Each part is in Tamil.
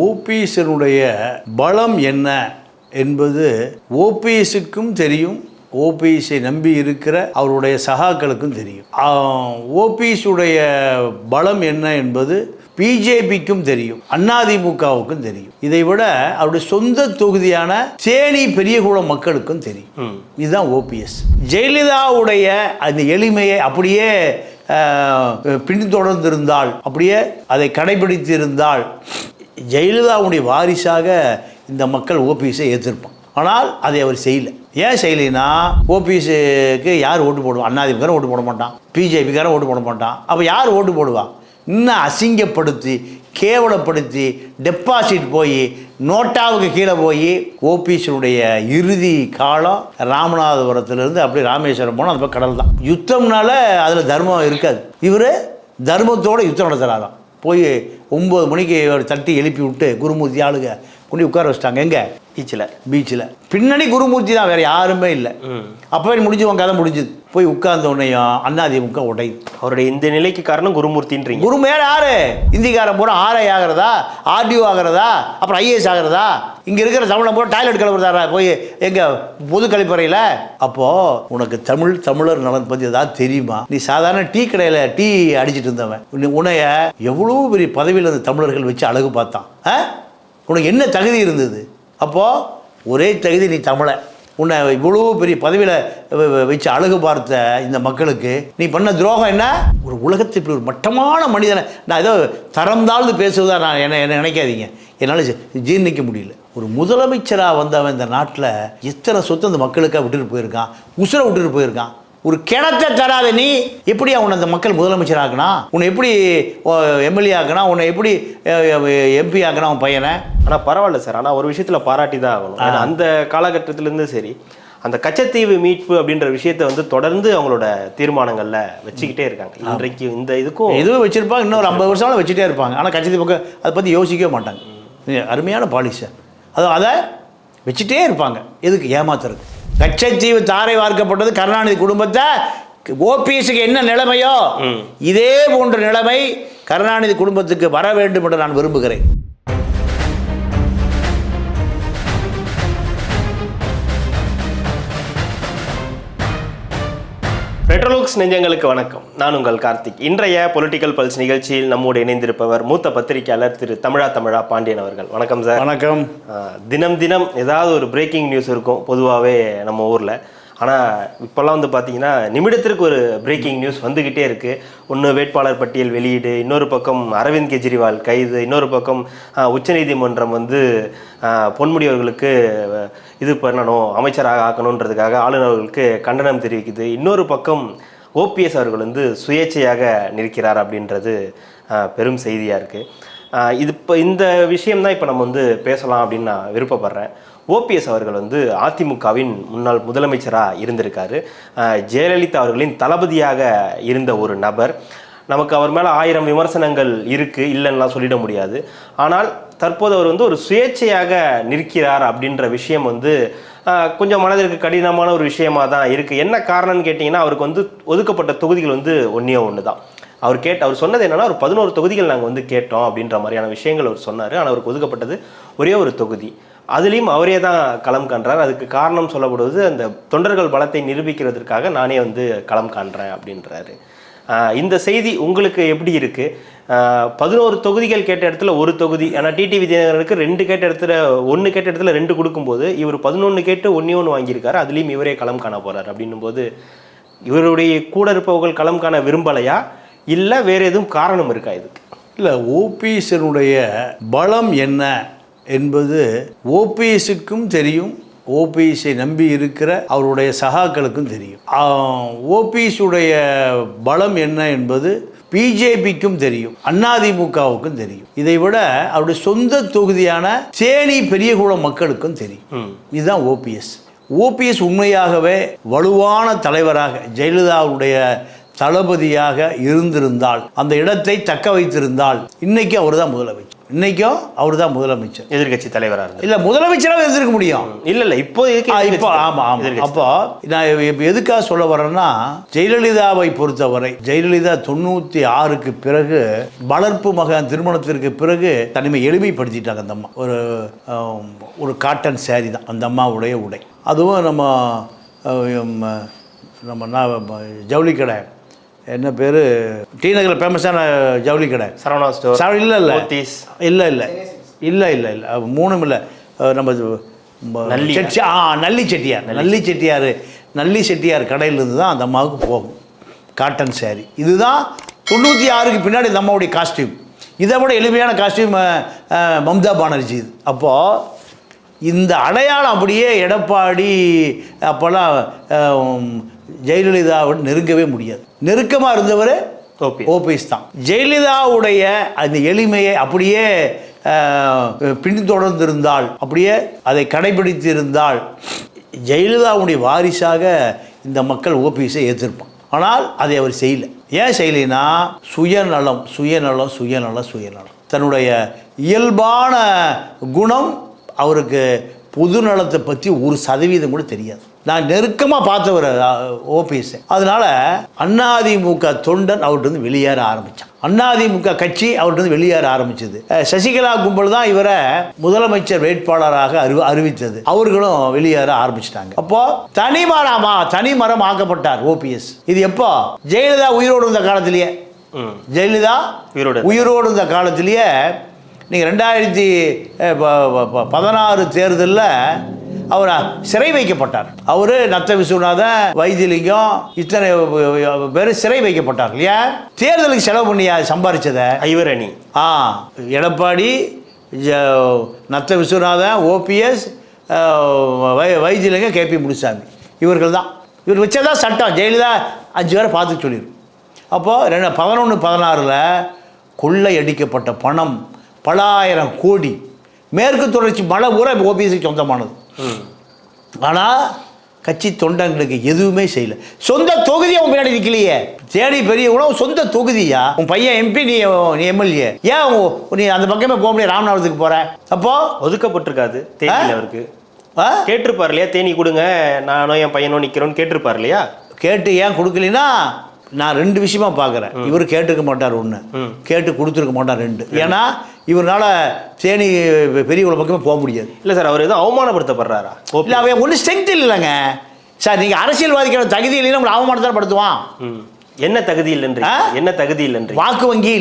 ஓபிஎஸ்னுடைய பலம் என்ன என்பது ஓபிஎஸ்க்கும் தெரியும், ஓபிஎஸ்ஸை நம்பி இருக்கிற அவருடைய சகாக்களுக்கும் தெரியும். ஓபிஎஸ்ஸுடைய பலம் என்ன என்பது பிஜேபிக்கும் தெரியும், அதிமுகவுக்கும் தெரியும். இதை விட அவருடைய சொந்த தொகுதியான தேனி பெரியகுளம் மக்களுக்கும் தெரியும். இதுதான் ஓபிஎஸ். ஜெயலலிதாவுடைய அந்த எளிமையை அப்படியே பின்தொடர்ந்திருந்தால், அப்படியே அதை கடைபிடித்திருந்தால் ஜெயலலிதாவுடைய வாரிசாக இந்த மக்கள் ஓபிஎஸ்ஸை ஏற்றிருப்பான். ஆனால் அதை அவர் செய்யலை. ஏன் செய்யலைன்னா, ஓபிஎஸ்க்கு யார் ஓட்டு போடுவான்? அதிமுக ஓட்டு போட மாட்டான், பிஜேபிக்காரன் ஓட்டு போட மாட்டான். அப்போ யார் ஓட்டு போடுவான்? இன்னும் அசிங்கப்படுத்தி கேவலப்படுத்தி டெபாசிட் போய் நோட்டாவுக்கு கீழே போய் ஓபிஎஸ்னுடைய இறுதி காலம் ராமநாதபுரத்துலேருந்து அப்படி ராமேஸ்வரம் போனால் அது கடல் தான். யுத்தம்னால அதில் தர்மம் இருக்காது. இவர் தர்மத்தோடு யுத்தம் நடத்துகிறாராம். போய் 9 மணிக்கு தட்டி எழுப்பி விட்டு குருமூர்த்தி ஆளுங்க கொண்டு உட்கார வச்சிட்டாங்க. எங்கே? பீச்சில். பின்னாடி குருமூர்த்தி தான், வேறு யாருமே இல்லை. அப்போவே முடிஞ்சுவாங்க, கதை முடிஞ்சுது. போய் உட்கார்ந்த உடனே அதிமுக உடை. அவருடைய இந்த நிலைக்கு காரணம் குருமூர்த்தின்றீங்க. குரு மேலே யாரு? இந்திக்காரன் பூரா ஆர்ஐ ஆகிறதா, ஆர்டிஓ ஆகிறதா, அப்புறம் ஐஏஎஸ் ஆகிறதா? இங்கே இருக்கிற தமிழை பூரா டாய்லெட் கலவுறதா போய் எங்கள் பொது கழிப்பறையில்? அப்போது உனக்கு தமிழர் நலன் பற்றி ஏதாவது தெரியுமா? நீ சாதாரண டீ கடையில் டீ அடிச்சுட்டு இருந்தவன் உன்னைய எவ்வளோ பெரிய பதவியில் இருந்த தமிழர்கள் வச்சு அழகு பார்த்தான். உனக்கு என்ன தகுதி இருந்தது? அப்போது ஒரே தகுதி, நீ தமிழை. உன்னை இவ்வளோ பெரிய பதவியில் வச்சு அழகு பார்த்த இந்த மக்களுக்கு நீ பண்ண துரோகம் என்ன? ஒரு உலகத்தில் இப்படி ஒரு மட்டமான மனிதனை நான் ஏதோ தரம் தாழ்ந்து பேசுவதா நான் என்ன நினைக்காதீங்க. என்னால் ஜீர்ணிக்க முடியல. ஒரு முதலமைச்சராக வந்தவன் இந்த நாட்டில் எத்தனை சொத்து அந்த மக்களுக்காக விட்டுட்டு போயிருக்கான், உசுரை விட்டுட்டு போயிருக்கான். ஒரு கிணத்தை தராத நீ எப்படி அவனை அந்த மக்கள் முதலமைச்சர் ஆக்கினா? உன்னை எப்படி எம்எல்ஏ ஆக்கினா? உன்னை எப்படி எம்பி ஆக்கினா அவன் பையனை? ஆனால் பரவாயில்ல சார், ஆனால் ஒரு விஷயத்தில் பாராட்டி தான் ஆகணும். ஏன்னா அந்த காலகட்டத்திலேருந்து சரி, அந்த கச்சத்தீவு மீட்பு அப்படின்ற விஷயத்தை தொடர்ந்து அவங்களோட தீர்மானங்களில் வச்சுக்கிட்டே இருக்காங்க. இன்றைக்கு இந்த இதுவும் வச்சுருப்பாங்க, இன்னொரு 50 வருஷம் வச்சுட்டே இருப்பாங்க. ஆனால் கச்சத்தீவு பக்கம் அதை பற்றி யோசிக்கவே மாட்டாங்க. அருமையான பாலிசி. அதை வச்சுட்டே இருப்பாங்க. எதுக்கு? ஏமாத்துறது. கச்சத்தீவு தாரை வார்க்கப்பட்டது கருணாநிதி குடும்பத்தை. ஓபிஎஸ்க்கு என்ன நிலைமையோ இதே போன்ற நிலைமை கருணாநிதி குடும்பத்துக்கு வர வேண்டும் என்று நான் விரும்புகிறேன். ரெட்ரோலுக்ஸ் நெஞ்சங்களுக்கு வணக்கம். நான் உங்கள் கார்த்திக். இன்றைய பொலிட்டிக்கல் பல்ஸ் நிகழ்ச்சியில் நம்மோடு இணைந்திருப்பவர் மூத்த பத்திரிகையாளர் திரு தமிழா பாண்டியன் அவர்கள். வணக்கம் சார். வணக்கம். தினம் ஏதாவது ஒரு பிரேக்கிங் நியூஸ் இருக்கும் பொதுவாகவே நம்ம ஊரில். ஆனால் இப்போல்லாம் பார்த்தீங்கன்னா நிமிடத்திற்கு ஒரு பிரேக்கிங் நியூஸ் வந்துக்கிட்டே இருக்குது. ஒன்று வேட்பாளர் பட்டியல் வெளியீடு, இன்னொரு பக்கம் அரவிந்த் கெஜ்ரிவால் கைது, இன்னொரு பக்கம் உச்சநீதிமன்றம் பொன்முடி அவர்களுக்கு இது பண்ணணும், அமைச்சராக ஆக்கணுன்றதுக்காக ஆளுநர்களுக்கு கண்டனம் தெரிவிக்குது. இன்னொரு பக்கம் ஓபிஎஸ் அவர்கள் சுயேட்சையாக நிற்கிறார் அப்படின்றது பெரும் செய்தியாக இருக்குது. இது இப்போ இந்த விஷயம்தான் இப்போ நம்ம பேசலாம் அப்படின்னு நான் விருப்பப்படுறேன். ஓபிஎஸ் அவர்கள் அதிமுகவின் முன்னாள் முதலமைச்சராக இருந்திருக்காரு. ஜெயலலிதா அவர்களின் தளபதியாக இருந்த ஒரு நபர். நமக்கு அவர் மேலே 1000 விமர்சனங்கள் இருக்குது, இல்லைன்னா சொல்லிட முடியாது. ஆனால் தற்போது அவர் ஒரு சுயேட்சையாக நிற்கிறார் அப்படின்ற விஷயம் கொஞ்சம் மனதிற்கு கடினமான ஒரு விஷயமாக தான் இருக்குது. என்ன காரணம்னு கேட்டிங்கன்னா, அவருக்கு ஒதுக்கப்பட்ட தொகுதிகள் ஒன்று தான். அவர் சொன்னது என்னன்னா, ஒரு 11 தொகுதிகள் நாங்கள் கேட்டோம் அப்படின்ற மாதிரியான விஷயங்கள் அவர் சொன்னார். ஆனால் அவருக்கு ஒதுக்கப்பட்டது ஒரே ஒரு தொகுதி. அதுலேயும் அவரே தான் களம் காண்றார். அதுக்கு காரணம் சொல்லப்படுவது அந்த தொண்டர்கள் பலத்தை நிரூபிக்கிறதுக்காக நானே களம் காண்றேன் அப்படின்றாரு. இந்த செய்தி உங்களுக்கு எப்படி இருக்குது? 11 தொகுதிகள் கேட்ட இடத்துல ஒரு தொகுதி, ஆனால் டிடிவி தினகரனுக்கு 2 கேட்ட இடத்துல 1 கேட்ட இடத்துல 2 கொடுக்கும்போது இவர் 11 கேட்டு 1 வாங்கியிருக்காரு. அதுலேயும் இவரே களம் காண போகிறார். அப்படின்னும் போது இவருடைய கூட இருப்பவர்கள் களம் காண விரும்பலையா, இல்லை வேறு எதுவும் காரணம் இருக்கா இதுக்கு? இல்லை, ஓபிஎஸ்னுடைய பலம் என்ன என்பது ஓபிஎஸ்க்கும் தெரியும், ஓபிஎஸ்ஸை நம்பி இருக்கிற அவருடைய சகாக்களுக்கும் தெரியும். ஓபிஎஸ்ஸுடைய பலம் என்ன என்பது பிஜேபிக்கும் தெரியும், அதிமுகவுக்கும் தெரியும். இதை விட அவருடைய சொந்த தொகுதியான தேனி பெரியகுளம் மக்களுக்கும் தெரியும். இதுதான் ஓபிஎஸ். ஓபிஎஸ் உண்மையாகவே வலுவான தலைவராக ஜெயலலிதாவுடைய தளபதியாக இருந்திருந்தால், அந்த இடத்தை தக்க வைத்திருந்தால், இன்னைக்கு அவர் தான் முதலமைச்சர். இன்னைக்கும் அவர் தான் முதலமைச்சர், எதிர்கட்சி தலைவராக இருந்தார். இல்லை முதலமைச்சராக இருந்திருக்க முடியும். இல்லை இப்போ இப்போ ஆமாம். அப்போ நான் எதுக்காக சொல்ல வரேன்னா, ஜெயலலிதாவை பொறுத்தவரை ஜெயலலிதா 96க்கு பிறகு வளர்ப்பு மகன் திருமணத்திற்கு பிறகு தனிமை எளிமைப்படுத்திட்டாங்க அந்த அம்மா. ஒரு காட்டன் சேரீ தான் அந்த அம்மாவுடைய உடை. அதுவும் நம்ம ஜவுளி கடை என்ன பேர், டி நகரில் ஃபேமஸான ஜவுளி கடை சரவணா ஸ்டோர். இல்லை மூணும் இல்லை. நம்ம நல்லி செட்டியார் கடையிலிருந்து தான் அந்த அம்மாவுக்கு போகும் காட்டன் சேரீ. இதுதான் 96க்கு பின்னாடி இந்த அம்மாவுடைய காஸ்டியூம். இதை விட எளிமையான காஸ்டியூம் மம்தா பானர்ஜி இது. அப்போது இந்த அடையாளம் அப்படியே எடப்பாடி அப்போல்லாம் ஜெயலலிதாவோட நெருங்கவே முடியாது. நெருக்கமாக இருந்தவர் ஓபிஎஸ் தான். ஜெயலலிதாவுடைய அந்த எளிமையை அப்படியே பின்தொடர்ந்திருந்தால், அப்படியே அதை கடைபிடித்திருந்தால் ஜெயலலிதாவுடைய வாரிசாக இந்த மக்கள் ஓபிஎஸை ஏற்றிருப்பான். ஆனால் அதை அவர் செய்யலை. ஏன் செய்யலைன்னா சுயநலம். தன்னுடைய இயல்பான குணம் அவருக்கு பொது நலத்தை பற்றி 1% கூட தெரியாது. நான் நெருக்கமாக பார்த்தவர் ஓபிஎஸ். அதனால அதிமுக தொண்டன் அவர்கிட்ட வெளியேற ஆரம்பித்தான். அதிமுக கட்சி அவர்கிட்ட வெளியேற ஆரம்பிச்சது. சசிகலா கும்பல் தான் இவரை முதலமைச்சர் வேட்பாளராக அறிவித்தது. அவர்களும் வெளியேற ஆரம்பிச்சிட்டாங்க. அப்போ தனிமரம் ஆக்கப்பட்டார் ஓபிஎஸ். இது எப்போ? ஜெயலலிதா உயிரோடு இருந்த காலத்திலேயே. ஜெயலலிதா உயிரோடு இருந்த காலத்திலேயே நீங்கள் 2016 தேர்தலில் அவர் சிறை வைக்கப்பட்டார். அவர் நத்த விஸ்வநாதன், வைத்திலிங்கம், இத்தனை பேர் சிறை வைக்கப்பட்டார் இல்லையா? தேர்தலுக்கு செலவு பண்ணி சம்பாதிச்சதை ஐவரணி எடப்பாடி, நத்த விஸ்வநாதன், ஓபிஎஸ், வைத்திலிங்கம், கேபி முனுசாமி இவர்கள் தான். இவர் வச்சதான் சட்டம். ஜெயலலிதா 5 பேரை பார்த்து சொல்லிடும். அப்போது 2011-16 கொள்ளையடிக்கப்பட்ட பணம் பல ஆயிரம் கோடி. மேற்கு தொடர்ச்சி மலை பூரா ஓபிஎஸ்க்கு சொந்தமானது. ஆனால் கட்சி தொண்டங்களுக்கு எதுவுமே செய்யலை. சொந்த தொகுதி அவன் பின்னாடி நிற்கலையே. தேடி பெரிய உணவு சொந்த தொகுதியா? உன் பையன் எம்பி, நீ எம்எல்ஏ. ஏன் நீ அந்த பக்கமே போக முடியாது? ராமநாதத்துக்கு போற. அப்போ ஒதுக்கப்பட்டிருக்காது தேனி. அவருக்கு கேட்டிருப்பார் இல்லையா? தேனி கொடுங்க, நானும் என் பையனும் நிற்கிறோன்னு கேட்டிருப்பார் இல்லையா? கேட்டு ஏன் கொடுக்கலன்னா நான் 2 விஷயமா பார்க்குறேன். இவர் கேட்டுருக்க மாட்டார், 1 கேட்டு கொடுத்துருக்க மாட்டார், 2. ஏன்னா இவரால் தேனி பெரிய பக்கமே போக முடியாது. இல்லை சார், அவர் எதுவும் அவமானப்படுத்தப்படுறாரா? இல்லை, அவன் ஒன்றும் ஸ்ட்ரென்த் இல்லைங்க சார். நீங்கள் அரசியல்வாதிக்கிற தகுதி இல்லைன்னா உங்களை அவமானத்தான் படுத்துவான். என்ன தகுதி இல்லைன்ற? என்ன தகுதி இல்லைன்ற? வாக்கு வங்கியே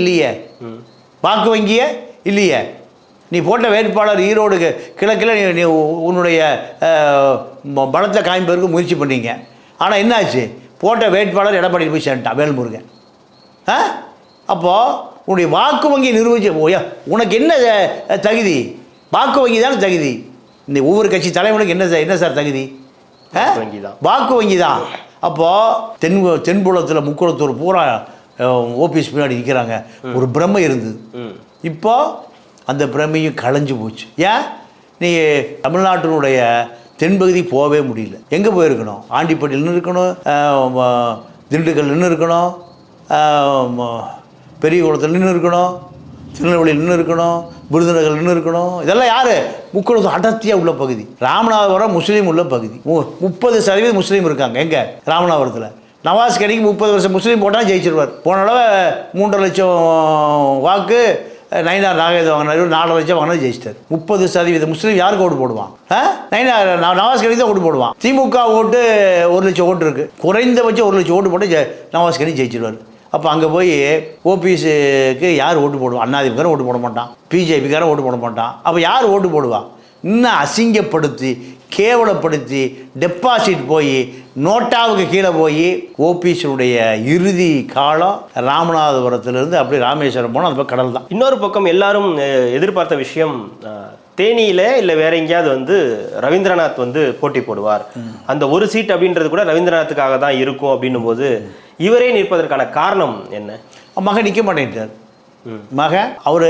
இல்லையே. நீ போட்ட வேட்பாளர் ஈரோடு கிழக்கில் நீ உன்னுடைய பலத்தை காமிப்பதற்கு முயற்சி பண்ணீங்க. ஆனால் என்னாச்சு? போட்ட வேட்பாளர் எடப்பாடி போய் சேர்ந்துட்டான், வேல்முருகன். அப்போது உன்னுடைய வாக்கு வங்கி நிர்வகிச்சு உனக்கு என்ன தகுதி? வாக்கு வங்கி தானே தகுதி. இந்த ஒவ்வொரு கட்சி தலைவனுக்கு என்ன சார் தகுதி? வாக்கு வங்கி தான். அப்போது தென்புலத்தில் முக்குளத்தூர் பூரா ஓபிஎஸ் பின்னாடி நிற்கிறாங்க. ஒரு பிரம்மை இருந்தது. இப்போ அந்த பிரம்மையும் களைஞ்சு போச்சு. ஏன்? நீ தமிழ்நாட்டினுடைய தென்பகுதி போகவே முடியல. எங்கே போயிருக்கணும்? ஆண்டிப்பட்டியில் நின்று இருக்கணும், திண்டுக்கல் நின்று இருக்கணும், பெரிய குளத்தில் நின்று இருக்கணும், திருநெல்வேலியில் நின்று இருக்கணும், விருதுநகர் நின்று இருக்கணும். இதெல்லாம் யார்? முக்குளத்தூர் அடர்த்தியாக உள்ள பகுதி. ராமநாதபுரம் முஸ்லீம் உள்ள பகுதி. 30% முஸ்லீம் இருக்காங்க. எங்கே? ராமநாதபுரத்தில். நவாஸ் கனிக்கு 30 வருஷம் முஸ்லீம் போட்டால் ஜெயிச்சிருவார். போன தடவை 3.5 லட்சம் வாக்கு நயினார் நாகேந்திர வாங்கினார். 4 லட்சம் வாங்கினா ஜெயிச்சிட்டார். 30% முஸ்லீம் யாருக்கு ஓட்டு போடுவான்? நவாஸ் கனி தான் ஓட்டு போடுவான். திமுக ஓட்டு 1 லட்சம் ஓட்டு இருக்குது. குறைந்தபட்சம் 1 லட்சம் ஓட்டு போட்டு நவாஸ் கனி ஜெயிச்சிருவார். அப்போ அங்கே போய் ஓபிஎஸ்க்கு யார் ஓட்டு போடுவான்? அதிமுக ஓட்டு போட மாட்டான், பிஜேபிக்காரன் ஓட்டு போட மாட்டான். அப்போ யார் ஓட்டு போடுவான்? இன்னும் அசிங்கப்படுத்தி, கேவலப்படுத்தி, டெபாசிட் போய் நோட்டாவுக்கு கீழே போய் ஓபிஎஸ்னுடைய இறுதி காலம் ராமநாதபுரத்திலிருந்து அப்படியே ராமேஸ்வரம் போனால் அந்த கடல் தான். இன்னொரு பக்கம் எல்லாரும் எதிர்பார்த்த விஷயம், தேனியில் இல்லை வேற எங்கேயாவது ரவீந்திரநாத் போட்டி போடுவார், அந்த ஒரு சீட் அப்படின்றது கூட ரவீந்திரநாத்துக்காக தான் இருக்கும் அப்படின்னும் போது இவரே நிற்பதற்கான காரணம் என்ன? மகன் நிற்க மாட்டேன்ட்டார். மகன் அவர்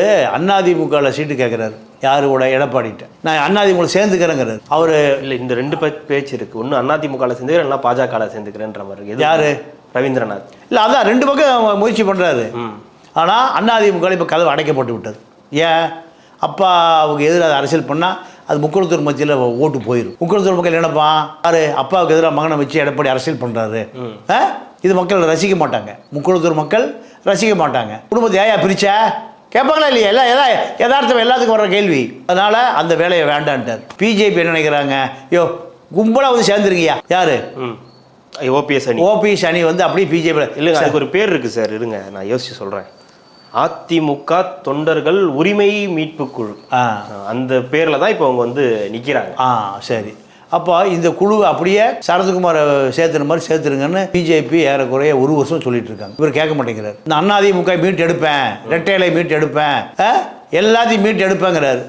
அதிமுகவில் சீட்டு கேட்குறாரு. யாரு கூட? எடப்பாடிட்ட. நான் அதிமுக சேர்ந்துக்கிறேங்கிறார் அவர். இல்லை, இந்த 2 பேச்சு இருக்குது. ஒன்று அதிமுகவில் சேர்ந்துக்கிறேன், இல்லைனா பாஜகவில் சேர்ந்துக்கிறேன்ற மாதிரி. யார்? ரவீந்திரநாத். இல்லை, அதான் 2 பக்கம் முயற்சி பண்ணுறாரு. ஆனால் அதிமுக இப்போ கதவு அடைக்கப்பட்டு விட்டது. ஏன்? அப்பாவுக்கு எதிராக அரசியல் பண்ணால் அது முக்குளத்தூர் மத்தியில் ஓட்டு போயிடும். முக்குளத்தூர் மக்கள் என்னப்பான் யாரு அப்பாவுக்கு எதிராக மகனை வச்சு எடப்பாடி அரசியல் பண்ணுறாரு, இது மக்கள் ரசிக்க மாட்டாங்க. முக்குளத்தூர் மக்கள் ரசிக்க மாட்டாங்க. குடும்பத்தை ஏயா பிரிச்சா கேட்பாங்களா இல்லையா? எல்லாம் யதார்த்தம் எல்லாத்துக்கும் வர்ற கேள்வி. அதனால் அந்த வேலையை வேண்டான்ட்டார். பிஜேபி என்ன நினைக்கிறாங்க, யோ கும்பலாக வந்து சேர்ந்துருங்கய்யா. யார்? ஓபிஎஸ் அணி வந்து அப்படியே பிஜேபி இல்லைங்க, அதுக்கு ஒரு பேர் இருக்குது சார். இருங்க நான் யோசிச்சு சொல்கிறேன். அதிமுக தொண்டர்கள் உரிமை மீட்பு குழு, அந்த பேரில் தான் இப்போ அவங்க வந்து நிற்கிறாங்க. சரி. அப்போ இந்த குழு அப்படியே சரத்குமாரை சேர்த்துற மாதிரி சேர்த்துருங்கன்னு பிஜேபி ஏறக்குறைய ஒரு வருஷம் சொல்லிட்டு இருக்காங்க. இவர் கேட்க மாட்டேங்கிறார். நான் அதிமுக மீட் எடுப்பேன், ரெட்டையிலை மீட் எடுப்பேன், எல்லாத்தையும் மீட் எடுப்பேங்கிறாரு.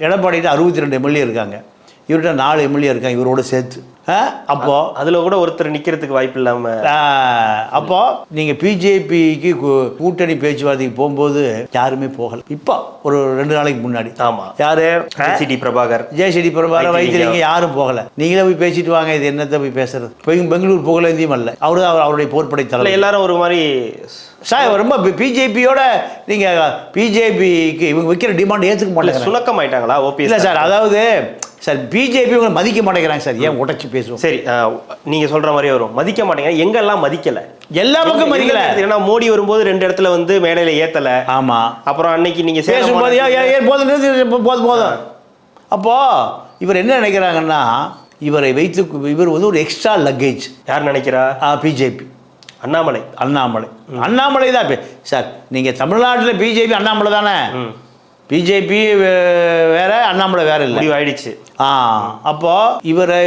எடப்பாடிட்டு 62 எம்எல்ஏ இருக்காங்க, இவர்கிட்ட 4 எம்எல்ஏ இருக்காங்க இவரோட சேர்த்து. அப்போ அதில் கூட ஒருத்தர் நிற்கிறதுக்கு வாய்ப்பு இல்லாமல், அப்போ நீங்கள் பிஜேபிக்கு கூட்டணி பேச்சுவார்த்தைக்கு போகும்போது யாருமே போகலை. இப்போ ஒரு 2 நாளைக்கு முன்னாடி யாரு ஜேசிடி பிரபாகர் வைத்திருங்க, யாரும் போகலை. நீங்களே போய் பேசிட்டு வாங்க, இது என்னத்தை போய் பேசுறது. பெங்களூர் புகழேந்தியும் அல்ல, அவருடைய போர்ப்படை தலைவர். எல்லாரும் ஒரு மாதிரி சார் ரொம்ப பிஜேபியோட நீங்கள் பிஜேபிக்கு இவங்க வைக்கிற டிமாண்ட் ஏற்றுக்க மாட்டாங்க. சுணக்கம் ஆயிட்டாங்களா ஓபிஎஸ்? இல்லை சார், அதாவது சார் பிஜேபி உங்களை மதிக்க மாட்டேங்கிறாங்க சார். ஏன் உடச்சி பேசுவோம்? சரி, நீங்க சொல்ற மாதிரி வரும். மதிக்க மாட்டேங்க, எங்கெல்லாம் மதிக்கல, எல்லா பக்கம் மதிக்கல. ஏன்னா மோடி வரும்போது 2 இடத்துல வந்து மேடையில ஏத்தல. ஆமா. அப்புறம் அன்னைக்கு நீங்க பேசும்போது போதும். அப்போ இவர் என்ன நினைக்கிறாங்கன்னா, இவரை வைத்து இவர் வந்து ஒரு எக்ஸ்ட்ரா லக்கேஜ். யார் நினைக்கிறா? பிஜேபி. அண்ணாமலை தான் சார். நீங்கள் தமிழ்நாட்டில் பிஜேபி அண்ணாமலை தானே. பிஜேபி வேற, அண்ணாமலை வேற இல்லை, ஆயிடுச்சு. அப்போ இவரை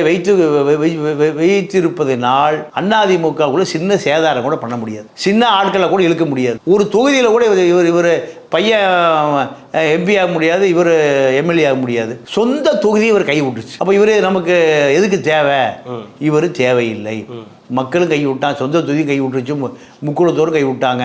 வைத்திருப்பதனால் அதிமுகவுக்குள்ள சின்ன சேதாரம் கூட பண்ண முடியாது, சின்ன ஆட்களை கூட இழுக்க முடியாது. ஒரு தொகுதியில் கூட இவர் பையன் எம்பி ஆக முடியாது, இவர் எம்எல்ஏ ஆக முடியாது. சொந்த தொகுதியை இவர் கை விட்டுச்சு. அப்போ இவர் நமக்கு எதுக்கு தேவை? இவர் தேவையில்லை. மக்களும் கை விட்டான், சொந்த தொகுதியும் கை விட்டுருச்சு, முக்குளத்தோரும் கை விட்டாங்க,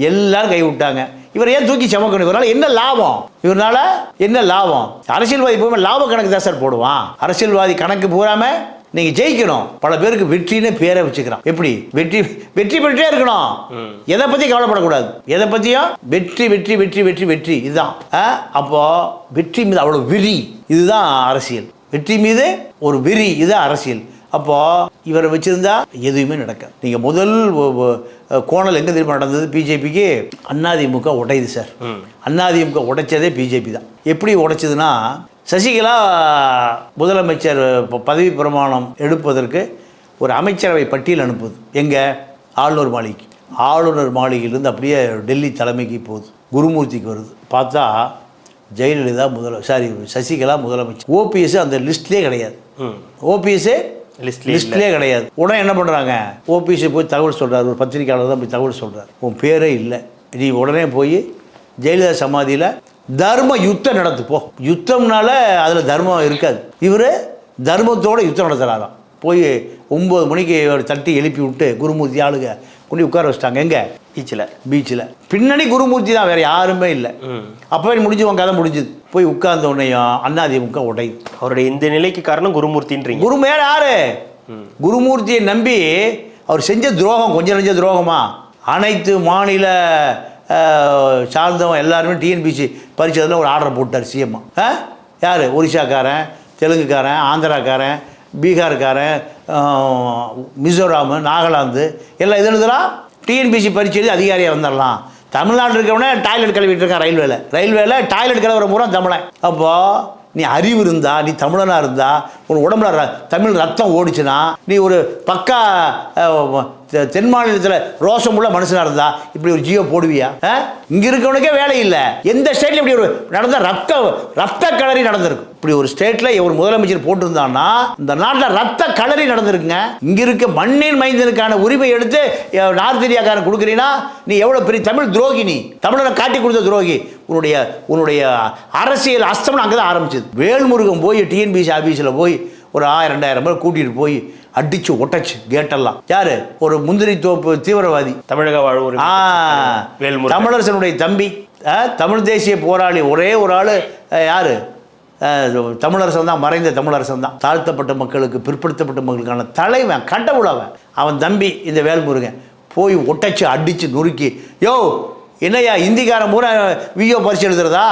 எல்லாரும் கை விட்டாங்க. இவர் ஏன் தூக்கி சமக்கணும்? இவரால் என்ன லாபம்? இவரால் என்ன லாபம்? அரசியல்வாதி போகாம லாப கணக்கு தான் சார் போடுவான். அரசியல்வாதி கணக்கு போகாம நீங்க ஜெயிக்கணும். பல பேருக்கு வெற்றின்னு பேரை வச்சுக்கிறான். எப்படி வெற்றி பெற்றே இருக்கணும், எதை பத்தி கவலைப்படக்கூடாது, எதை பத்தியும் வெற்றி வெற்றி வெற்றி வெற்றி வெற்றி இதுதான். அப்போ வெற்றி மீது அவ்வளவு வெறி, இதுதான் அரசியல். வெற்றி மீது ஒரு வெறி, இதுதான் அரசியல். அப்போ இவரை வச்சிருந்தா எதுவுமே நடக்காது. நீங்க முதல் கோணல் எங்க திரும்ப நடந்தது பிஜேபிக்கு? அதிமுக உடையுது சார். அதிமுக உடைச்சதே பிஜேபி தான். எப்படி உடைச்சதுன்னா, சசிகலா முதலமைச்சர் பதவி பிரமாணம் எடுப்பதற்கு ஒரு அமைச்சரவை பட்டியல் அனுப்புது. எங்க? ஆளுநர் மாளிகைக்கு. ஆளுநர் மாளிகையிலேருந்து அப்படியே டெல்லி தலைமைக்கு போகுது, குருமூர்த்திக்கு வருது. பார்த்தா ஜெயலலிதா சசிகலா முதலமைச்சர். ஓபிஎஸ் அந்த லிஸ்ட்லேயே கிடையாது. ஓபிஎஸ் லிஸ்ட்லேயே கிடையாது. உடனே என்ன பண்ணுறாங்க, ஓபிஎஸ் போய் தகவல் சொல்கிறார், ஒரு பத்திரிக்கையாளர் தான் போய் தகவல் சொல்கிறார், உன் பேரே இல்லை, நீ உடனே போய் ஜெயலலிதா சமாதியில் தர்ம யுத்தம் நடத்து போ. யுத்தம்னால அதில் தர்மம் இருக்காது. இவர் தர்மத்தோடு யுத்தம் நடத்துகிறாராம். போய் 9 மணிக்கு தட்டி எழுப்பி விட்டு குருமூர்த்தி ஆளுங்க கொண்டு உட்கார வச்சிட்டாங்க. எங்கே? பீச்சில். பின்னாடி குருமூர்த்தி தான், வேறு யாருமே இல்லை. அப்போ முடிஞ்சுவாங்க, கதை முடிஞ்சுது. போய் உட்கார்ந்த உடனேயும் அதிமுக உடையுது. அவருடைய இந்த நிலைக்கு காரணம் குருமூர்த்தின்றீங்க. குருமேல யாரு? குருமூர்த்தியை நம்பி அவர் செஞ்ச துரோகம் கொஞ்சம் நெஞ்ச துரோகமா? அனைத்து மாநில சார்ந்தவன் எல்லாருமே டிஎன்பிசி பரிசதில் ஒரு ஆர்டர் போட்டார் சிஎம். யார்? ஒரிசாக்காரன், தெலுங்குக்காரன், ஆந்திராக்காரன், பீகார்காரன், மிசோராம், நாகாலாந்து எல்லாம் இதெல்லாம் டிஎன்பிசி பரீட்சை எழுதி அதிகாரியாக வந்துடலாம். தமிழ்நாட்டில் இருக்கிறவனே டாய்லெட் கழுவிட்டு இருக்கான் ரயில்வேல டாய்லெட் கழுவுற பூரா தமிழன். அப்போது நீ அறிவு இருந்தா, நீ தமிழனாக இருந்தா, உன் உடம்புல தமிழ் ரத்தம் ஓடிச்சுன்னா, நீ ஒரு பக்கா தென் மாநிலத்தில் ரோஷமுள்ள மனுஷனாக இருந்தா இப்படி ஒரு ஜியோ போடுவியா? இங்கே இருக்கவனுக்கே வேலை இல்லை. எந்த ஸ்டேட்டில் இப்படி ஒரு நடந்த ரத்த களரி நடந்திருக்கு? இப்படி ஒரு ஸ்டேட்டில் ஒரு முதலமைச்சர் போட்டிருந்தான்னா இந்த நாட்டில் ரத்த களரி நடந்திருக்குங்க. இங்கே இருக்க மண்ணின் மைந்தனுக்கான உரிமை எடுத்து நார்த் இந்தியாக்காரன் கொடுக்குறீங்கன்னா நீ எவ்வளோ பெரிய தமிழ் துரோகி, நீ தமிழனை காட்டி கொடுத்த துரோகி. உன்னுடைய அரசியல் அஸ்தமனம் அங்கே தான் ஆரம்பிச்சது. வேல்முருகன் போய் டிஎன்பிசி ஆஃபீஸில் போய் ஒரு 1000-2000 பேர் கூட்டிகிட்டு போய் அடிச்சு ஒட்டச்சு கேட்டெல்லாம். யாரு? ஒரு முந்திரி தோப்பு தீவிரவாதி, தமிழக வாழ்வு தமிழரசனுடைய தம்பி, தமிழ் தேசிய போராளி. ஒரே ஒரு ஆள் யாரு? தமிழரசன் தான், மறைந்த தமிழரசன் தான். தாழ்த்தப்பட்ட மக்களுக்கு, பிற்படுத்தப்பட்ட மக்களுக்கான தலைவன், கடவுளவன். அவன் தம்பி இந்த வேல்முருகன் போய் ஒட்டச்சு அடிச்சு நொறுக்கி, யோ என்னையா இந்திக்காரன் பூரா விஓ பரிசு எழுதுறதா?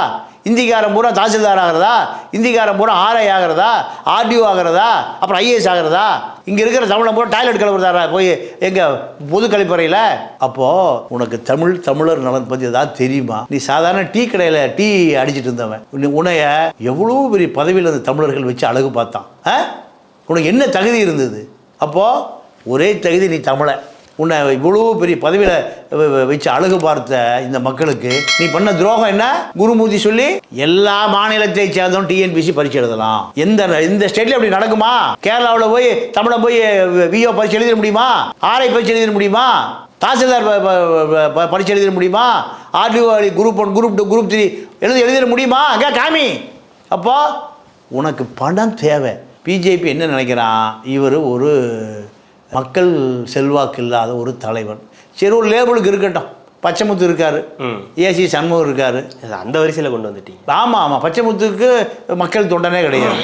இந்திக்காரன் பூரா தாசில்தார் ஆகிறதா, இந்திக்காரன் பூரா ஆர்ஐ ஆகிறதா, ஆர்டிஓ ஆகிறதா, அப்புறம் ஐஏஎஸ் ஆகிறதா? இங்கே இருக்கிற தமிழன் பூரா டாய்லெட் கழுவுறதா போய் எங்கள் பொது கழிப்பறையில்? அப்போது உனக்கு தமிழர் நலன் பற்றி ஏதாவது தெரியுமா? நீ சாதாரண டீ கடையில் டீ அடிச்சிட்டு இருந்தவன் உன்னைய எவ்வளோ பெரிய பதவியில் அந்த தமிழர்கள் வச்சு அழகு பார்த்தான். உனக்கு என்ன தகுதி இருந்தது? அப்போது ஒரே தகுதி, நீ தமிழன். உன்னை இவ்வளோ பெரிய பதவியில் வச்சு அழகு பார்த்த இந்த மக்களுக்கு நீ பண்ண துரோகம் என்ன? குருமூர்த்தி சொல்லி எல்லா மாநிலத்தை சேர்ந்தோம் டிஎன்பிசி பரீட்சை எழுதலாம். இந்த ஸ்டேட்ல அப்படி நடக்குமா? கேரளாவில் போய் தமிழன் போய் விஓ பரீட்சை எழுதிட முடியுமா? ஆர்ஐ பரீட்சை எழுதிட முடியுமா? தாசில்தார் பரீட்சை எழுதிட முடியுமா? ஆர்டிஓ குரூப் 1 குரூப் 2 குரூப் 3 எழுதிட முடியுமா? அங்கே காமி. அப்போ உனக்கு பணம் தேவை. பிஜேபி என்ன நினைக்கிறான்? இவர் ஒரு மக்கள் செல்வாக்கு இல்லாத ஒரு தலைவன். சரி, ஒரு லேபிளுக்கு இருக்கட்டும். பச்சைமுத்து இருக்காரு, ஏசி சண்முகம் இருக்காரு, அந்த வரிசையில் கொண்டு வந்துட்டீங்க. ஆமாம், பச்சைமுத்துக்கு மக்கள் தொண்டனே கிடையாது,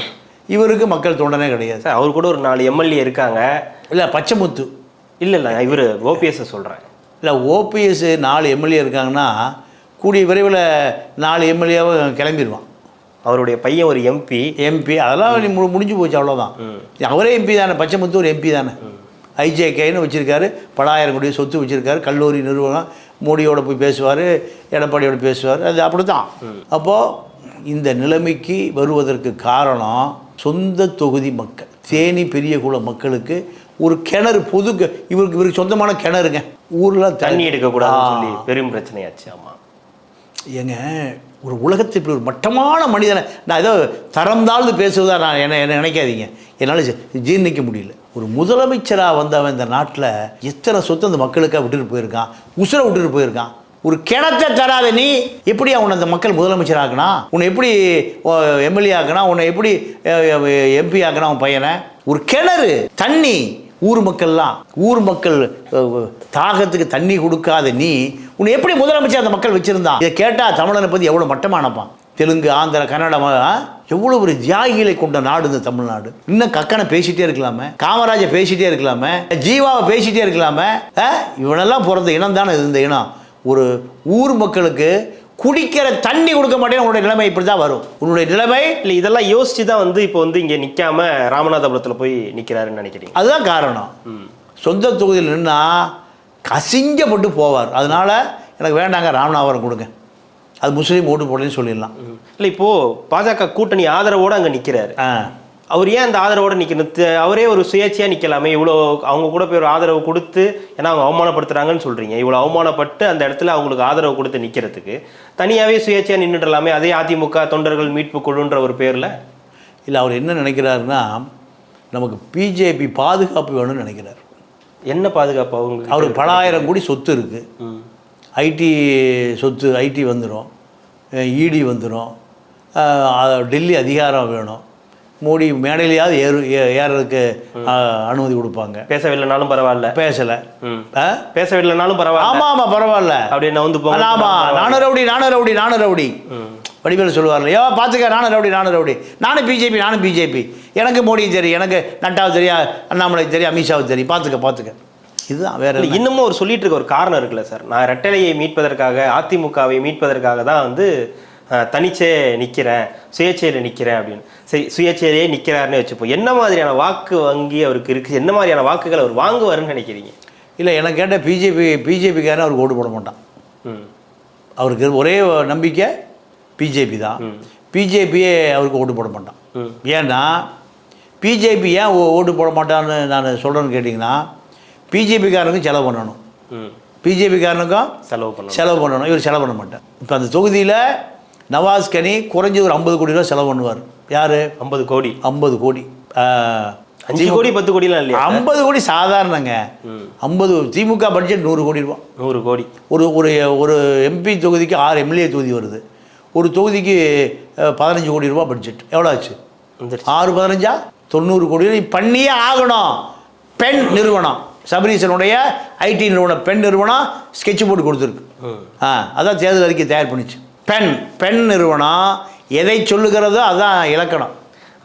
இவருக்கு மக்கள் தொண்டனே கிடையாது. சார், அவர் கூட ஒரு 4 எம்எல்ஏ இருக்காங்க. இல்லை பச்சைமுத்து இல்லை இவர் ஓபிஎஸ் சொல்கிறேன். இல்லை, ஓபிஎஸ் 4 எம்எல்ஏ இருக்காங்கன்னா கூடிய விரைவில் 4 எம்எல்ஏவும் கிளம்பிடுவான். அவருடைய பையன் ஒரு எம்பி அதெல்லாம் முடிஞ்சு போச்சு, அவ்வளோதான். அவரே எம்பி தானே, பச்சைமுத்து ஒரு எம்பி தானே. ஐஜேகேன்னு வச்சுருக்காரு, பலாயிரம் கோடி சொத்து வச்சுருக்காரு, கல்லூரி நிறுவனம், மோடியோட போய் பேசுவார், எடப்பாடியோட பேசுவார், அது அப்படி தான். அப்போது இந்த நிலைமைக்கு வருவதற்கு காரணம் சொந்த தொகுதி மக்கள். தேனி பெரியகுள மக்களுக்கு ஒரு கிணறு, இவருக்கு சொந்தமான கிணறுங்க, ஊரில் தண்ணி எடுக்கக்கூடாதுன்னு சொல்லி பெரும் பிரச்சனையாச்சு. ஆமாம் ஏங்க, ஒரு உலகத்தை இப்படி ஒரு மட்டமான மனிதனை நான் ஏதோ தரம் தாழ்ந்து பேசுவதா நான் என்ன நினைக்காதீங்க, என்னால் ஜீர்ணிக்க முடியல. ஒரு முதலமைச்சராக வந்தவன் இந்த நாட்டில் எத்தனை சொத்து அந்த மக்களுக்காக விட்டுட்டு போயிருக்கான், உசுரை விட்டுட்டு போயிருக்கான். ஒரு கிணத்தை தராத நீ எப்படி அவனை அந்த மக்கள் முதலமைச்சர் ஆக்கினா? உன்னை எப்படி எம்எல்ஏ ஆக்கினா? உன்னை எப்படி எம்பி ஆக்கினா? அவன் பையனை ஒரு கிணறு, தண்ணி, ஊர் மக்கள் தாகத்துக்கு தண்ணி கொடுக்காத நீ உன்னை எப்படி முதலமைச்சர் அந்த மக்கள் வச்சிருந்தான்? இதை கேட்டால் தமிழனை பற்றி எவ்வளோ மட்டமானப்பான். தெலுங்கு, ஆந்திரா, கன்னடம் எவ்வளோ ஒரு தியாகிகளை கொண்ட நாடு இந்த தமிழ்நாடு. இன்னும் கக்கனை பேசிகிட்டே இருக்கலாமே, காமராஜை பேசிகிட்டே இருக்கலாமே, ஜீவாவை பேசிகிட்டே இருக்கலாமே. இவனெல்லாம் பிறந்த இனம் தானே இந்த இனம். ஒரு ஊர் மக்களுக்கு குடிக்கிற தண்ணி கொடுக்க மாட்டேன்னு உன்னுடைய நிலைமை இப்படி தான் வரும். உன்னுடைய நிலைமை இல்லை, இதெல்லாம் யோசிச்சு தான் இப்போ இங்கே நிற்காம ராமநாதபுரத்தில் போய் நிற்கிறாருன்னு நினைக்கிறீங்க? அதுதான் காரணம். சொந்த தொகுதியில் நின்னா கசிங்கப்பட்டு போவார். அதனால எனக்கு வேண்டாங்க, ராமநாதபுரம் கொடுங்க, அது முஸ்லீம் ஓட்டு போடலன்னு சொல்லிடலாம். இல்லை, இப்போது பாஜக கூட்டணி ஆதரவோடு அங்கே நிற்கிறாரு. அவர் ஏன் அந்த ஆதரவோடு நிற்கணும்? அவரே ஒரு சுயேட்சையாக நிற்கலாமே. இவ்வளோ அவங்க கூட போய் ஒரு ஆதரவு கொடுத்து, ஏன்னா அவங்க அவமானப்படுத்துகிறாங்கன்னு சொல்கிறீங்க, இவ்வளோ அவமானப்பட்டு அந்த இடத்துல அவங்களுக்கு ஆதரவு கொடுத்து நிற்கிறதுக்கு தனியாகவே சுயேட்சையாக நின்றுடலாமே. அதே அதிமுக தொண்டர்கள் மீட்பு குழுன்ற ஒரு பேரில். இல்லை, அவர் என்ன நினைக்கிறாருன்னா, நமக்கு பிஜேபி பாதுகாப்பு வேணும்னு நினைக்கிறார். என்ன பாதுகாப்பு? அவருக்கு பல ஆயிரம் கோடி சொத்து இருக்குது. ஐடி சொத்து, ஐடி வந்துடும், இடி வந்துடும், டெல்லி அதிகாரம் வேணும், மோடி மேடையிலையாவது ஏறதுக்கு அனுமதி கொடுப்பாங்க. பேசவில்லைனாலும் பரவாயில்ல, பேசவில்லைனாலும் பரவாயில்ல. ஆமாம் பரவாயில்ல அப்படின்னு வந்து போங்க. ஆமாம், நானும் ரவுடி வடிவேலு சொல்லுவார்ல, ஏவா பார்த்துக்க, நானும் ரவுடி, நானும் பிஜேபி, எனக்கு மோடியும் தெரியும், எனக்கு நட்டாவும் தெரியும், அண்ணாமலைக்கு தெரியும், அமித்ஷாவுக்கு தெரியும், பார்த்துக்க. இதுதான் வேற. இன்னமும் அவர் சொல்லிட்டு இருக்க ஒரு காரணம் இருக்குல்ல சார், நான் ரெட்டலையை மீட்பதற்காக, அதிமுகவை மீட்பதற்காக தான் தனிச்சே நிற்கிறேன், சுயேட்சையில் நிற்கிறேன் அப்படின்னு. சரி, சுயேட்சையிலே நிற்கிறாருன்னு வச்சுப்போம். என்ன மாதிரியான வாக்கு வங்கி அவருக்கு இருக்குது? என்ன மாதிரியான வாக்குகள் அவர் வாங்குவாருன்னு நினைக்கிறீங்க? இல்லை, எனக்கு கேட்டால் பிஜேபிக்காரன் அவருக்கு ஓட்டு போட மாட்டான். அவருக்கு ஒரே நம்பிக்கை பிஜேபி தான். பிஜேபியே அவருக்கு ஓட்டு போட மாட்டான். ஏன்னா பிஜேபி ஏன் ஓட்டு போட மாட்டான்னு நான் சொல்கிறேன்னு கேட்டிங்கன்னா, பிஜேபிக்காரனுக்கும் செலவு பண்ணணும், பிஜேபிக்காரனுக்கும் செலவு பண்ணணும். இவர் செலவு பண்ண மாட்டார். இப்போ அந்த தொகுதியில் நவாஸ் கனி குறைஞ்சி ஒரு 50 கோடி ரூபா செலவு பண்ணுவார். யார்? 50 கோடி 5 கோடி 10 கோடிலாம் இல்லையா? 50 கோடி சாதாரணங்க. 50 திமுக பட்ஜெட் 100 கோடி ரூபா. 100 கோடி. ஒரு எம்பி தொகுதிக்கு 6 எம்எல்ஏ தொகுதி வருது. ஒரு தொகுதிக்கு 15 கோடி ரூபா பட்ஜெட். எவ்வளோ ஆச்சு? 6 15 90 கோடி ரூபாய் பண்ணியே ஆகணும். பெண் நிறுவனம், சபரீசனுடைய ஐடி நிறுவனம், பெண் நிறுவனம் ஸ்கெட்ச் போட்டு கொடுத்துருக்கு. அதான் தேர்தல் அறிக்கை தயார் பண்ணிச்சு. பெண் நிறுவனம் எதை சொல்லுகிறதோ அதுதான் இலக்கணம்.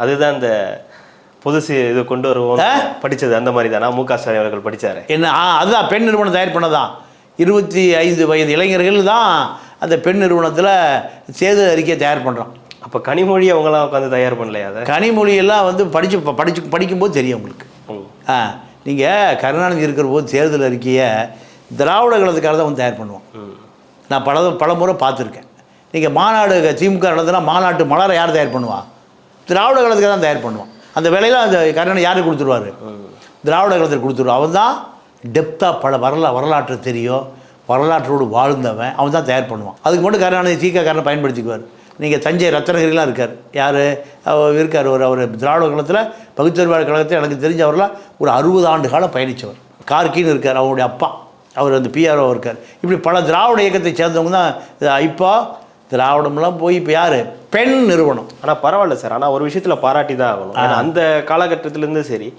அதுதான் இந்த பொது இது கொண்டு வருவோம் படித்தது. அந்த மாதிரி தானா மு க ஸ்டாலின் அவர்கள் படித்தார்? என்ன? அதுதான் பெண் நிறுவனம் தயார் பண்ணதான். 25 வயது இளைஞர்கள் தான் அந்த பெண் நிறுவனத்தில் தேர்தல் அறிக்கையை தயார் பண்ணுறான். அப்போ கனிமொழி அவங்களாம் உட்காந்து தயார் பண்ணலையா? அதை கனிமொழியெல்லாம் வந்து படிக்கும்போது தெரியும் உங்களுக்கு. நீங்கள் கருணாநிதி இருக்கிற போது தேர்தல் அறிக்கையை திராவிட கழகத்துக்காக தான் வந்து தயார் பண்ணுவோம். நான் பல முறை பார்த்துருக்கேன். நீங்கள் மாநாடு திமுக நடந்ததுன்னா மாநாட்டு மலரை யார் தயார் பண்ணுவா? திராவிட கழகத்துக்காக தான் தயார் பண்ணுவான். அந்த வேலையில் அந்த கருணாநிதி யாருக்கு கொடுத்துருவார்? திராவிட கழகத்தில் கொடுத்துருவார். அவன் தான் டெப்த்தாக வரலாற்று தெரியும், வரலாற்றோடு வாழ்ந்தவன், அவன் தான் தயார் பண்ணுவான். அதுக்கு மட்டும் கருணாநிதி தீக்காரனை பயன்படுத்திக்குவார். நீங்கள் தஞ்சை ரத்னகிரிலாம் இருக்கார், யார் இருக்கார்? அவர் திராவிட கழகத்தில் பகுத்தறிவாளர் கழகத்தில் எனக்கு தெரிஞ்சவரெலாம் ஒரு 60 ஆண்டு காலம் பயணித்தவர். கார்கின்னு இருக்கார், அவருடைய அப்பா, அவர் அந்த பிஆர்ஓ இருக்கார். இப்படி பல திராவிட இயக்கத்தை சேர்ந்தவங்க தான். இப்போ திராவிடம்லாம் போய் இப்போ யார்? பெண் நிறுவனம். ஆனால் பரவாயில்ல சார், ஆனால் ஒரு விஷயத்தில் பாராட்டி தான் ஆகணும். ஏன்னா அந்த காலகட்டத்திலேருந்து சரி,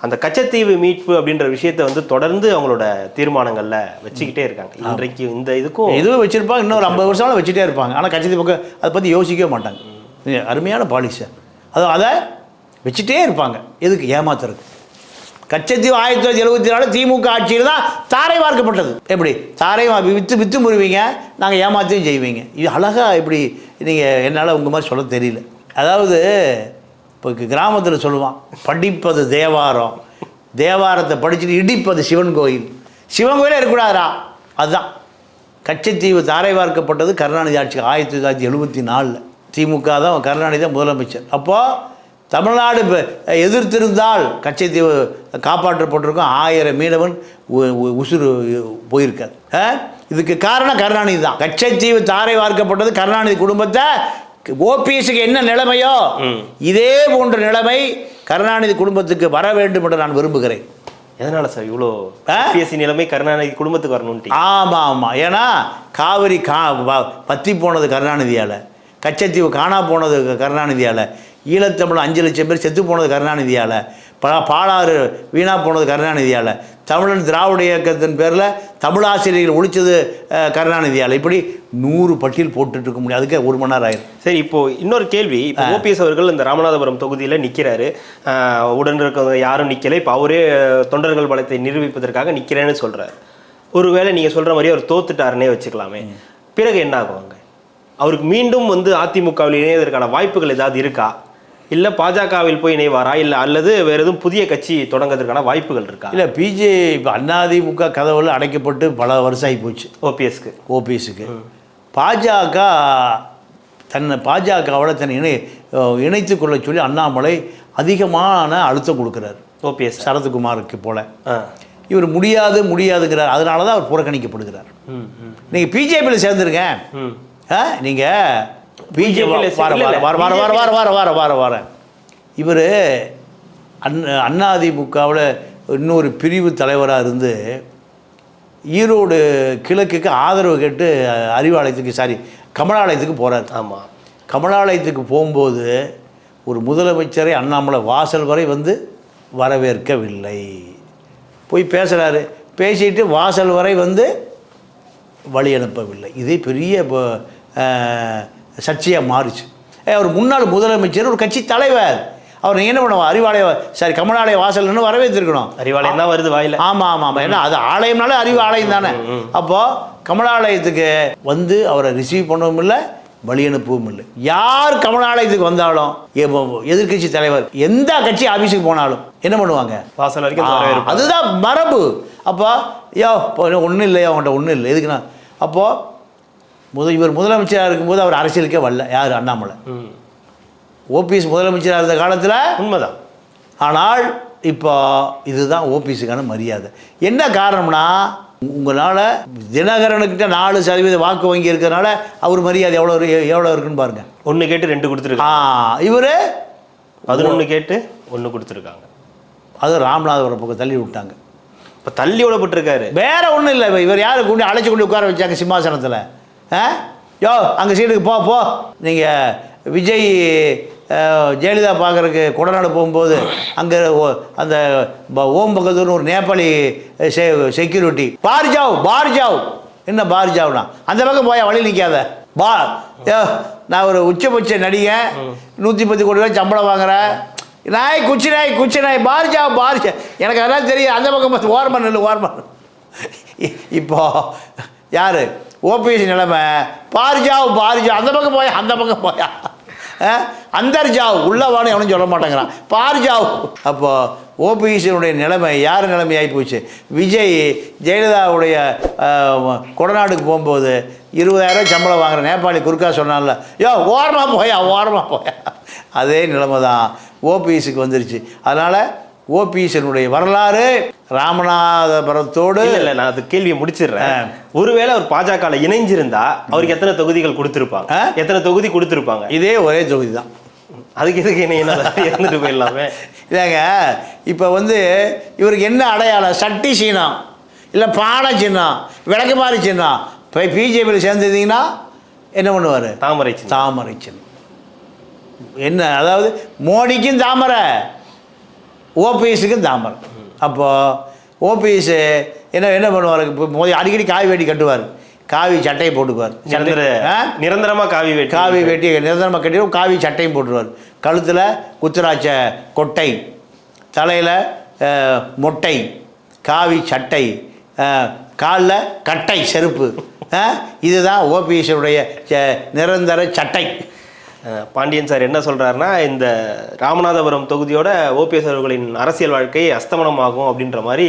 அந்த கச்சத்தீவு மீட்பு அப்படின்ற விஷயத்தை வந்து தொடர்ந்து அவங்களோட தீர்மானங்களில் வச்சுக்கிட்டே இருக்காங்க. இன்றைக்கு இந்த இதுவும் வச்சுருப்பாங்க, இன்னொரு 50 வருஷம் வச்சுட்டே இருப்பாங்க. ஆனால் கச்சத்தீவு பக்கம் அதை பற்றி யோசிக்கவே மாட்டாங்க. அருமையான பாலிசி. அதை வச்சுட்டே இருப்பாங்க. எதுக்கு? ஏமாத்துறது. கச்சத்தீவு 1974 திமுக ஆட்சியில் தான் தாரை வார்க்கப்பட்டது. எப்படி தாரை வித்து முறிவீங்க, நாங்கள் ஏமாத்தையும் செய்வீங்க. இது அழகாக இப்படி நீங்கள் என்னால் உங்கள் மாதிரி சொல்ல தெரியல. அதாவது இப்போ கிராமத்தில் சொல்லுவான், படிப்பது தேவாரம், தேவாரத்தை படிச்சுட்டு இடிப்பது சிவன் கோயில். சிவன் கோயிலே இருக்கக்கூடாதா? அதுதான் கச்சத்தீவு தாரை வார்க்கப்பட்டது கருணாநிதி ஆட்சி 1974. திமுக தான், கருணாநிதி தான் முதலமைச்சர். அப்போது தமிழ்நாடு எதிர்த்திருந்தால் கச்சத்தீவு காப்பாற்றப்பட்டிருக்கும். 1000 மீனவன் உசுறு போயிருக்கார். இதுக்கு காரணம் கருணாநிதி தான். கச்சத்தீவு தாரை வார்க்கப்பட்டது கருணாநிதி குடும்பத்தை. ஓபிஎஸ்க்கு என்ன நிலைமையோ இதே போன்ற நிலைமை கருணாநிதி குடும்பத்துக்கு வர வேண்டும் என்று நான் விரும்புகிறேன். எதனால சார் இவ்வளோ நிலைமை கருணாநிதி குடும்பத்துக்கு வரணும்னு? ஆமாம். ஏன்னா காவிரி பற்றி போனது கருணாநிதியால், கச்சத்தீவு காணா போனது கருணாநிதியால், ஈழத்தமிழ் 5 லட்சம் பேர் செத்து போனது கருணாநிதியால், பாலாறு வீணாக போனது கருணாநிதியால், தமிழன் திராவிட இயக்கத்தின் பேரில் தமிழாசிரியர்கள் ஒழிச்சது கருணாநிதியால். இப்படி 100 பட்டியல் போட்டுட்டு இருக்க முடியாது. அதுக்கு 1 மணி நேரம் ஆயிரும். சரி, இப்போது இன்னொரு கேள்வி. இப்போ ஓபிஎஸ் அவர்கள் இந்த ராமநாதபுரம் தொகுதியில் நிற்கிறாரு. உடன் இருக்கவங்க யாரும் நிற்கலை. இப்போ அவரே தொண்டர்கள் பலத்தை நிரூபிப்பதற்காக நிற்கிறேன்னு சொல்கிறார். ஒருவேளை நீங்கள் சொல்கிற மாதிரி அவர் தோத்துட்டாருன்னே வச்சுக்கலாமே, பிறகு என்ன ஆகுவாங்க? அவருக்கு மீண்டும் வந்து அதிமுகவில் இணைவதற்கான வாய்ப்புகள் ஏதாவது இருக்கா? இல்லை பாஜகவில் போய் இணைவாரா? இல்லை அல்லது வேறு எதுவும் புதிய கட்சி தொடங்குறதுக்கான வாய்ப்புகள் இருக்கா? இல்லை, இப்போ அதிமுக கதவுல அடைக்கப்பட்டு பல வருஷம் ஆகி போச்சு ஓபிஎஸ்க்கு. பாஜகவோட தன்னை இணைத்து கொள்ள சொல்லி அண்ணாமலை அதிகமான அழுத்தம் கொடுக்குறாரு ஓபிஎஸ் சரத்குமாருக்கு போல. இவர் முடியாதுங்கிறார். அதனால தான் அவர் புறக்கணிக்கப்படுகிறார். நீங்கள் பிஜேபியில் சேர்ந்துருங்க. நீங்கள் பிஜேபி வார இவர் அதிமுகவில் இன்னொரு பிரிவு தலைவராக இருந்து ஈரோடு கிழக்குக்கு ஆதரவு கேட்டு கமலாலயத்துக்கு போகிறார். ஆமாம். கமலாலயத்துக்கு போகும்போது ஒரு முதலமைச்சரை அண்ணாமலை வாசல் வரை வந்து வரவேற்கவில்லை. போய் பேசுகிறாரு, பேசிட்டு வாசல் வரை வந்து வழி அனுப்பவில்லை. இதே பெரிய சர்ச்சையாக மாறிச்சு. அவர் முன்னாள் முதலமைச்சர், ஒரு கட்சி தலைவர். அவர் என்ன பண்ணுவார்? கமலாலய வாசல்னு வரவேற்றிருக்கணும். அறிவாலயம் தான் வருது வாயில. ஆமாம். ஏன்னா அது ஆலயம்னாலே அறிவு ஆலயம் தானே. அப்போது கமலாலயத்துக்கு வந்து அவரை ரிசீவ் பண்ணவும் இல்லை, வழி அனுப்பவும் இல்லை. யார் கமலாலயத்துக்கு வந்தாலும் எதிர்கட்சி தலைவர் எந்த கட்சி ஆஃபீஸுக்கு போனாலும் என்ன பண்ணுவாங்க? வாசல் வரைக்கும். அதுதான் மரபு. அப்போ ஒன்றும் இல்லையா அவங்கள்ட்ட ஒன்றும் இல்லை, எதுக்குன்னா அப்போது இவர் முதலமைச்சராக இருக்கும்போது அவர் அரசியலுக்கே வரல. யார்? அண்ணாமலை. ஓபிஎஸ் முதலமைச்சராக இருந்த காலத்தில் உண்மைதான். ஆனால் இப்போ இதுதான் ஓபிஎஸ்ஸுக்கான மரியாதை. என்ன காரணம்னா, உங்களால் தினகரனுக்கிட்ட 4% வாக்கு வங்கி இருக்கிறதுனால அவர் மரியாதை எவ்வளோ இருக்குன்னு பாருங்க. 1 கேட்டு 2 கொடுத்துருக்காங்க. இவர் 11 கேட்டு 1 கொடுத்துருக்காங்க. அது ராமநாதபுரம் பக்கம் தள்ளி விட்டாங்க. இப்போ தள்ளி விடப்பட்டிருக்காரு. வேற ஒன்றும் இல்லை. இவர் யாரை கொண்டு அழைச்சி கொண்டு உட்கார வச்சாங்க சிம்மாசனத்தில்? அங்கே சீட்டுக்கு போ. நீங்கள் விஜய் ஜெயலலிதா பார்க்குறக்கு கொடநாடு போகும்போது அங்கே அந்த ஓம் பகதூர்னு ஒரு நேபாளி செக்யூரிட்டி பார் ஜாவ் என்ன பார் ஜாவ்னா அந்த பக்கம் போயா, வழி நிற்காத நான் ஒரு உச்சபட்ச நடிகை, 110 கோடி ரூபாய் சம்பளம் வாங்குறேன், குச்சி நாய் பார் ஜாவ் எனக்கு அதெல்லாம் தெரியும். அந்த பக்கம் ஓரமாக நெல். இப்போ யார்? ஓபிஎஸ் நிலைமை பாரிஜாவ் அந்த பக்கம் போயா அந்த பக்கம் போயா அந்தர்ஜாவ் உள்ளவானு எவனும் சொல்ல மாட்டேங்கிறான் பாரிஜாவ். அப்போ ஓபிஎஸ்னுடைய நிலைமை யார் நிலைமை ஆகி போச்சு. விஜய் ஜெயலலிதாவுடைய கொடநாடுக்கு போகும்போது 20,000 சம்பளம் வாங்குற நேபாளி குறுக்கா சொன்னான்ல, ஓரமாக போயா அதே நிலைமை தான் ஓபிஎஸ்க்கு வந்துருச்சு. அதனால் ஓபிஎஸ்னுடைய வரலாறு ராமநாதபுரத்தோடு இல்லை நான் அது கேள்வியை முடிச்சிடுறேன். ஒருவேளை அவர் பாஜக இணைஞ்சிருந்தா அவருக்கு எத்தனை தொகுதிகள் கொடுத்துருப்பாங்க, எத்தனை தொகுதி கொடுத்துருப்பாங்க? இதே ஒரே தொகுதி தான். அதுக்கு எதுக்கு இணைந்துட்டு போயிடலாமே. இல்லைங்க, இப்போ இவருக்கு என்ன அடையாளம்? சட்டி சின்னம் இல்லை பானை சின்னம் விளக்கு மாதிரி சின்னம். இப்போ பிஜேபியில் சேர்ந்துருந்தீங்கன்னா என்ன பண்ணுவார்? தாமரை சின்னம். என்ன அதாவது மோடிக்கும் தாமரை, ஓபிஎஸ்க்கும் தாமரை. அப்போது ஓபிஎஸ் என்ன பண்ணுவார்? இப்போ மோடி அடிக்கடி காவி வேட்டி கட்டுவார், காவி சட்டையை போட்டுக்குவார். நிரந்தரமாக காவி வேட்டி நிரந்தரமாக கட்டிடுவோம், காவி சட்டையும் போட்டுருவார். கழுத்தில் குத்துராட்ச கொட்டை, தலையில் மொட்டை, காவி சட்டை, காலில் கட்டை செருப்பு. இதுதான் ஓபிஎஸ்னுடைய நிரந்தர சட்டை. பாண்டியன் சார் என்ன சொல்கிறாருன்னா, இந்த ராமநாதபுரம் தொகுதியோட ஓபிஎஸ் அவர்களின் அரசியல் வாழ்க்கை அஸ்தமனமாகும் அப்படின்ற மாதிரி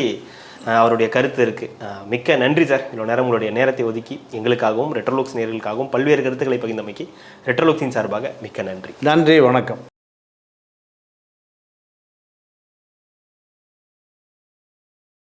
அவருடைய கருத்து இருக்குது. மிக்க நன்றி சார். இவ்வளோ நேரம் உங்களுடைய நேரத்தை ஒதுக்கி எங்களுக்காகவும் ரெட்ரோலுக்ஸ் நேயர்களுக்காகவும் பல்வேறு கருத்துக்களை பகிர்ந்தமைக்கு ரெட்ரோலுக்ஸின் சார்பாக மிக்க நன்றி. நன்றி, வணக்கம்.